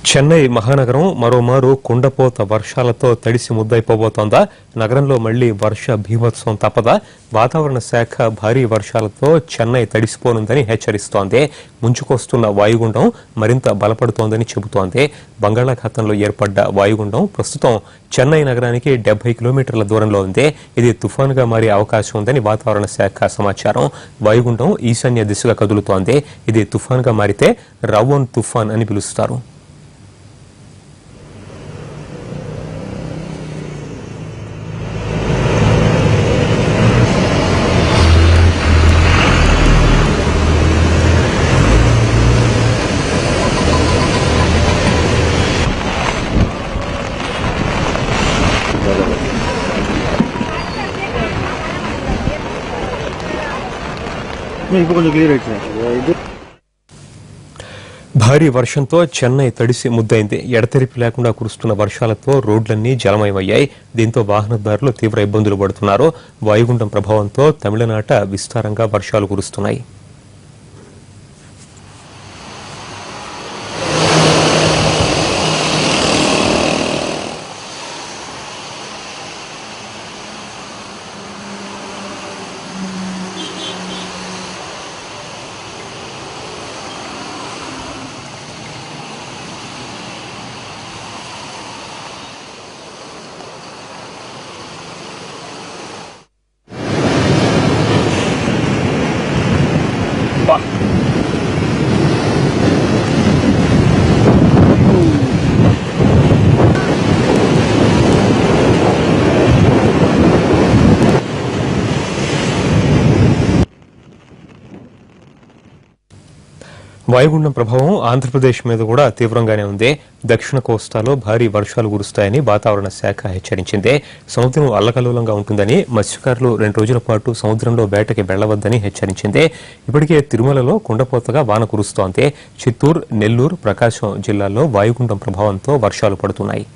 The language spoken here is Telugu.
చెన్నై మహానగరం మరోమారు కుండపోత వర్షాలతో తడిసి ముద్దైపోబోతోందా? నగరంలో మళ్లీ వర్ష బీభత్సం తప్పదా? వాతావరణ శాఖ భారీ వర్షాలతో చెన్నై తడిసిపోనుందని హెచ్చరిస్తోంది. ముంచుకొస్తున్న వాయుగుండం మరింత బలపడుతోందని చెబుతోంది. బంగాళాఖాతంలో ఏర్పడ్డ వాయుగుండం ప్రస్తుతం చెన్నై నగరానికి 70 కిలోమీటర్ల దూరంలో ఉంది. ఇది తుఫానుగా మారే అవకాశం ఉందని వాతావరణ శాఖ సమాచారం. వాయుగుండం ఈశాన్య దిశగా కదులుతోంది. ఇది తుఫానుగా మారితే రవోన్ తుఫాన్ అని పిలుస్తారు. భారీ వర్షంతో చెన్నై తడిసి ముద్దైంది. ఎడతెరిపి లేకుండా కురుస్తున్న వర్షాలతో రోడ్లన్నీ జలమయమయ్యాయి. దీంతో వాహనదారులు తీవ్ర ఇబ్బందులు పడుతున్నారు. వాయుగుండం ప్రభావంతో తమిళనాట విస్తారంగా వర్షాలు కురుస్తున్నాయి. వాయుగుండం ప్రభావం ఆంధ్రప్రదేశ్ మీద కూడా తీవ్రంగానే ఉంది. దక్షిణ కోస్తాలో భారీ వర్షాలు కురుస్తాయని వాతావరణ శాఖ హెచ్చరించింది. సముద్రం అల్లకల్లోలంగా ఉంటుందని, మత్స్యకారులు 2 రోజుల పాటు సముద్రంలో వేటకి వెళ్లవద్దని హెచ్చరించింది. ఇప్పటికే తిరుమలలో కుండపోతగా వాన కురుస్తోంది. చిత్తూరు, నెల్లూరు, ప్రకాశం జిల్లాల్లో వాయుగుండం ప్రభావంతో వర్షాలు పడుతున్నాయి.